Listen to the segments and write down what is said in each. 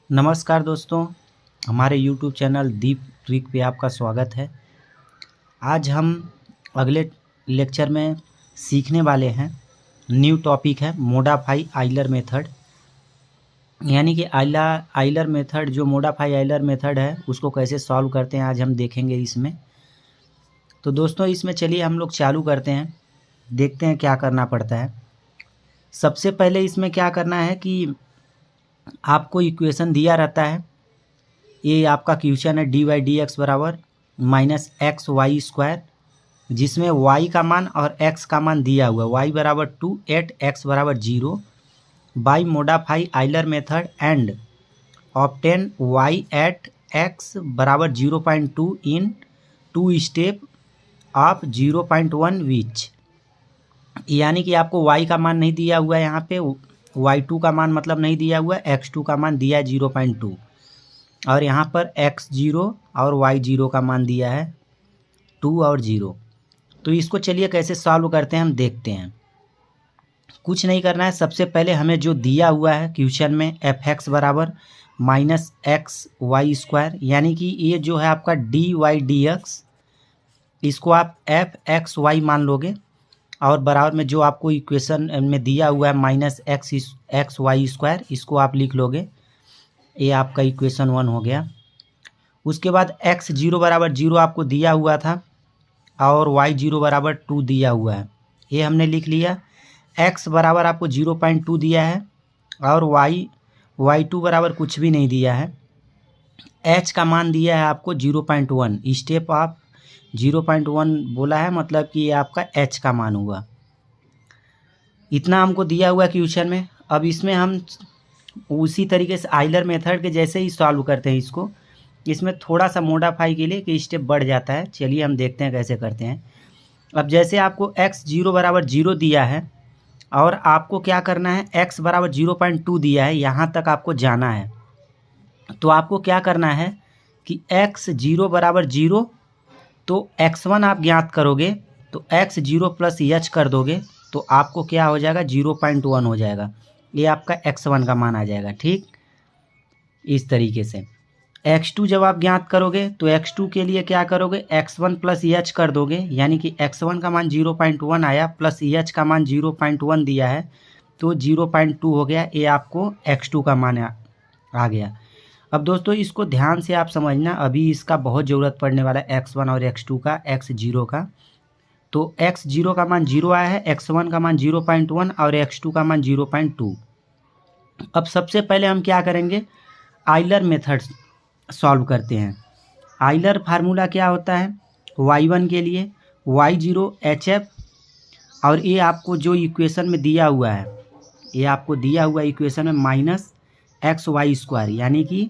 नमस्कार दोस्तों, हमारे YouTube चैनल दीप ट्रिक पे आपका स्वागत है। आज हम अगले लेक्चर में सीखने वाले हैं। न्यू टॉपिक है मोडाफाई आइलर मेथड। यानी कि आइलर मेथड, जो मोडाफाई आइलर मेथड है उसको कैसे सॉल्व करते हैं आज हम देखेंगे इसमें। तो दोस्तों इसमें चलिए हम लोग चालू करते हैं, देखते हैं क्या करना पड़ता है। सबसे पहले इसमें क्या करना है कि आपको इक्वेशन दिया रहता है। ये आपका क्वेश्चन है dy/dx बराबर -xy², जिसमें y का मान और x का मान दिया हुआ है। y बराबर 2 एट x बराबर 0 by modified Euler method and obtain y at x बराबर 0.2 इन 2 स्टेप ऑफ 0.1 विच। यानी कि आपको y का मान नहीं दिया हुआ है, यहाँ पे y2 का मान मतलब नहीं दिया हुआ है, x2 का मान दिया है 0.2 और यहाँ पर x0 और y0 का मान दिया है 2 और 0। तो इसको चलिए कैसे सॉल्व करते हैं हम देखते हैं। कुछ नहीं करना है, सबसे पहले हमें जो दिया हुआ है क्वेश्चन में f(x) बराबर -xy², यानी कि ये जो है आपका dy/dx, इसको आप f(x, y) मान लोगे और बराबर में जो आपको इक्वेशन में दिया हुआ है -xy², इसको आप लिख लोगे। ये आपका इक्वेशन 1 हो गया। उसके बाद x0 बराबर 0 आपको दिया हुआ था और y0 बराबर 2 दिया हुआ है, ये हमने लिख लिया। x बराबर आपको 0.2 दिया है और y2 बराबर कुछ भी नहीं दिया है। h का मान दिया है आपको 0.1, स्टेप ऑफ 0.1 बोला है, मतलब कि ये आपका h का मान हुआ। इतना हमको दिया हुआ क्वेश्चन में। अब इसमें हम उसी तरीके से आइलर मेथड के जैसे ही सॉल्व करते हैं इसको। इसमें थोड़ा सा मोडाफाई के लिए कि स्टेप बढ़ जाता है। चलिए हम देखते हैं कैसे करते हैं। अब जैसे आपको x0 बराबर 0 दिया है और आपको क्या करना है, x बराबर 0.2 दिया है, यहाँ तक आपको जाना है। तो आपको क्या करना है कि x0 बराबर 0, तो x1 आप ज्ञात करोगे तो x0 प्लस h कर दोगे तो आपको क्या हो जाएगा, 0.1 हो जाएगा। ये आपका x1 का मान आ जाएगा। ठीक इस तरीके से x2 जब आप ज्ञात करोगे तो x2 के लिए क्या करोगे, x1 प्लस h कर दोगे, यानी कि x1 का मान 0.1 आया प्लस h का मान 0.1 दिया है तो 0.2 हो गया। ये आपको x2 का मान आ गया। अब दोस्तों इसको ध्यान से आप समझना, अभी इसका बहुत ज़रूरत पड़ने वाला है x1 और x2 का, x0 का। तो x0 का मान 0 आया है, x1 का मान 0.1 और x2 का मान 0.2। अब सबसे पहले हम क्या करेंगे, आइलर मेथड सॉल्व करते हैं। आइलर फार्मूला क्या होता है, y1 के लिए y0 hf, और ये आपको जो इक्वेशन में दिया हुआ है, ये आपको दिया हुआ इक्वेशन में -xy², यानी कि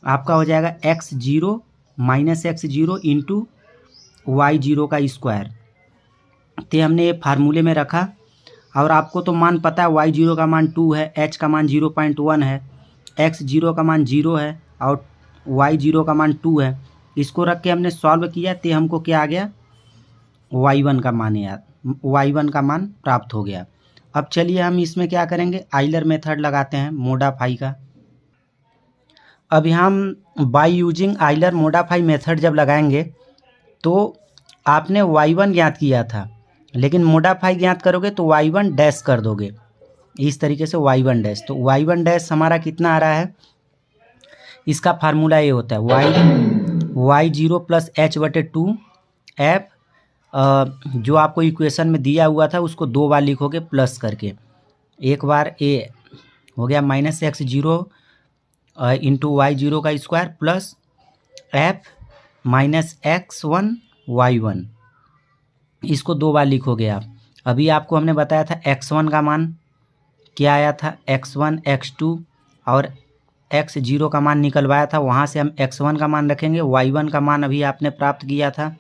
आपका हो जाएगा x0 -x0 इंटू y0 का स्क्वायर। तो हमने ये फार्मूले में रखा और आपको तो मान पता है, y0 का मान 2 है, h का मान 0.1 है, x0 का मान 0 है और y0 का मान 2 है। इसको रख के हमने सॉल्व किया तो हमको क्या आ गया, y1 का मान, यार y1 का मान प्राप्त हो गया। अब चलिए हम इसमें क्या करेंगे, आइलर मेथड लगाते हैं मोडाफाई का। अब हम बाय यूजिंग आइलर मोडाफाई मेथड जब लगाएंगे तो आपने y1 ज्ञात किया था, लेकिन मोडाफाई ज्ञात करोगे तो y1 डैश कर दोगे इस तरीके से, y1 डैश। तो y1 डैश हमारा कितना आ रहा है, इसका फार्मूला ये होता है y0 प्लस h/2 f, जो आपको इक्वेशन में दिया हुआ था उसको 2 बार लिखोगे प्लस करके। एक बार ये हो गया -x0 इंटू y0 का square plus f -x1 y1, इसको 2 बार लिखोगे आप। अभी आपको हमने बताया था x1 का मान क्या आया था, x1 x2 और x0 का मान निकलवाया था, वहाँ से हम x1 का मान रखेंगे, y1 का मान अभी आपने प्राप्त किया था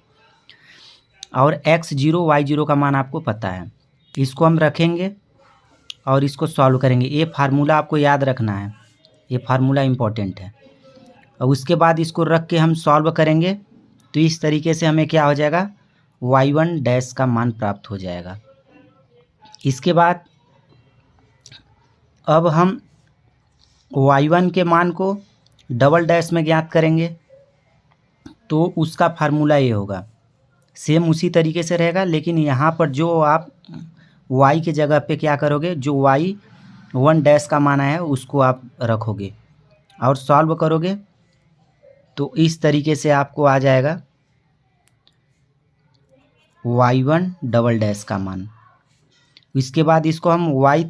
और x0 y0 का मान आपको पता है। इसको हम रखेंगे और इसको सॉल्व करेंगे। ये फार्मूला आपको याद रखना है, ये फार्मूला इम्पोर्टेंट है। और उसके बाद इसको रख के हम सॉल्व करेंगे तो इस तरीके से हमें क्या हो जाएगा, y1 डैश का मान प्राप्त हो जाएगा। इसके बाद अब हम y1 के मान को डबल डैश में ज्ञात करेंगे तो उसका फार्मूला ये होगा। सेम उसी तरीके से रहेगा, लेकिन यहाँ पर जो आप y के जगह पे क्या करोगे, जो y1 डैश का मान है उसको आप रखोगे और सॉल्व करोगे तो इस तरीके से आपको आ जाएगा y1 डबल डैश का मान। इसके बाद इसको हम y1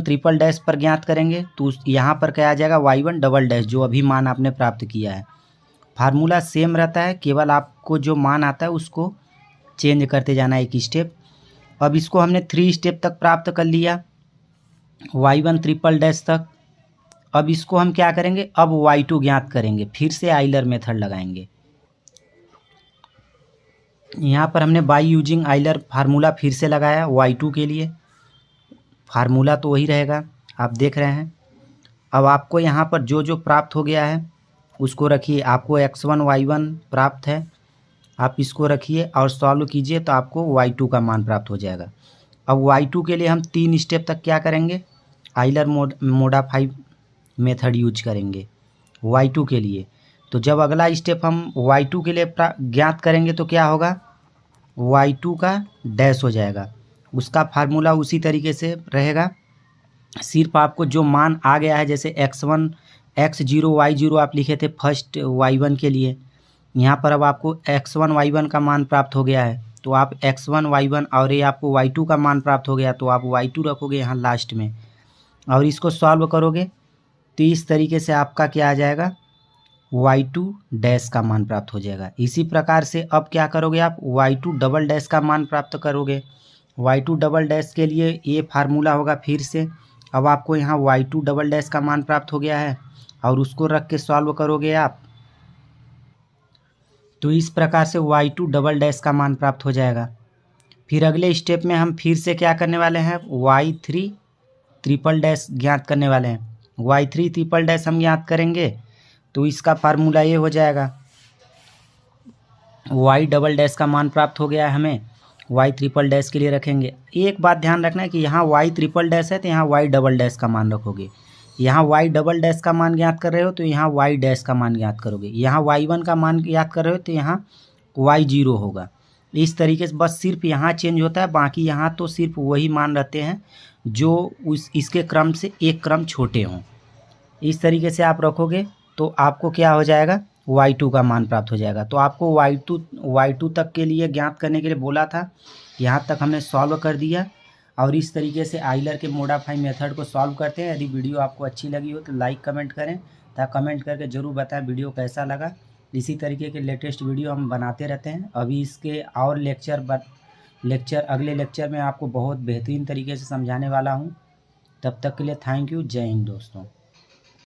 ट्रिपल डैश पर ज्ञात करेंगे तो यहाँ पर क्या आ जाएगा, y1 डबल डैश, जो अभी मान आपने प्राप्त किया है। फार्मूला सेम रहता है, केवल आपको जो मान आता है उसको चेंज करते जाना है एक स्टेप। अब इसको हमने 3 स्टेप तक प्राप्त कर लिया, y1 ट्रिपल डैश तक। अब इसको हम क्या करेंगे, अब y2 ज्ञात करेंगे, फिर से आइलर मेथड लगाएंगे। यहाँ पर हमने बाई यूजिंग आइलर फार्मूला फिर से लगाया y2 के लिए। फार्मूला तो वही रहेगा, आप देख रहे हैं। अब आपको यहाँ पर जो जो प्राप्त हो गया है उसको रखिए। आपको x1 y1 प्राप्त है, आप इसको रखिए और सॉल्व कीजिए तो आपको y2 का मान प्राप्त हो जाएगा। अब y2 के लिए हम 3 स्टेप तक क्या करेंगे, आइलर मोडाफाई मेथड यूज करेंगे y2 के लिए। तो जब अगला स्टेप हम y2 के लिए ज्ञात करेंगे तो क्या होगा, y2 का डैश हो जाएगा। उसका फार्मूला उसी तरीके से रहेगा, सिर्फ आपको जो मान आ गया है, जैसे x1 x0 y0 आप लिखे थे फर्स्ट y1 के लिए, यहाँ पर अब आपको x1 y1 का मान प्राप्त हो गया है तो आप x1 y1, और ये आपको y2 का मान प्राप्त हो गया तो आप y2 रखोगे यहाँ लास्ट में और इसको सॉल्व करोगे तो इस तरीके से आपका क्या आ जाएगा, y2 डैश का मान प्राप्त हो जाएगा। इसी प्रकार से अब क्या करोगे, आप y2 डबल डैश का मान प्राप्त करोगे। y2 डबल डैश के लिए ये फार्मूला होगा फिर से। अब आपको यहाँ y2 डबल डैश का मान प्राप्त हो गया है और उसको रख के सॉल्व करोगे आप तो इस प्रकार से y2 डबल डैश का मान प्राप्त हो जाएगा। फिर अगले स्टेप में हम फिर से क्या करने वाले हैं, y3 ट्रिपल डैश ज्ञात करने वाले हैं। y3 ट्रिपल डैश हम ज्ञात करेंगे तो इसका फार्मूला ये हो जाएगा, y डबल डैश का मान प्राप्त हो गया है हमें, y ट्रिपल डैश के लिए रखेंगे। एक बात ध्यान रखना है कि यहाँ y ट्रिपल डैश है तो यहाँ y डबल डैश का मान रखोगे। यहाँ y डबल डैश का मान ज्ञात कर रहे हो तो यहाँ y डैश का मान ज्ञात करोगे। यहाँ y1 का मान ज्ञात कर रहे हो तो यहाँ y0 होगा। इस तरीके से बस सिर्फ यहाँ चेंज होता है, बाकी यहाँ तो सिर्फ वही मान रहते हैं जो इसके क्रम से एक क्रम छोटे हों। इस तरीके से आप रखोगे तो आपको क्या हो जाएगा, y2 का मान प्राप्त हो जाएगा। तो आपको y2 तक के लिए ज्ञात करने के लिए बोला था, यहाँ तक हमने सॉल्व कर दिया। और इस तरीके से आइलर के मोडाफाई मेथड को सॉल्व करते हैं। यदि वीडियो आपको अच्छी लगी हो तो लाइक कमेंट करें, तथा कमेंट करके ज़रूर बताएं वीडियो कैसा लगा। इसी तरीके के लेटेस्ट वीडियो हम बनाते रहते हैं। अभी इसके और अगले लेक्चर में आपको बहुत बेहतरीन तरीके से समझाने वाला हूँ। तब तक के लिए थैंक यू। जय हिंद दोस्तों।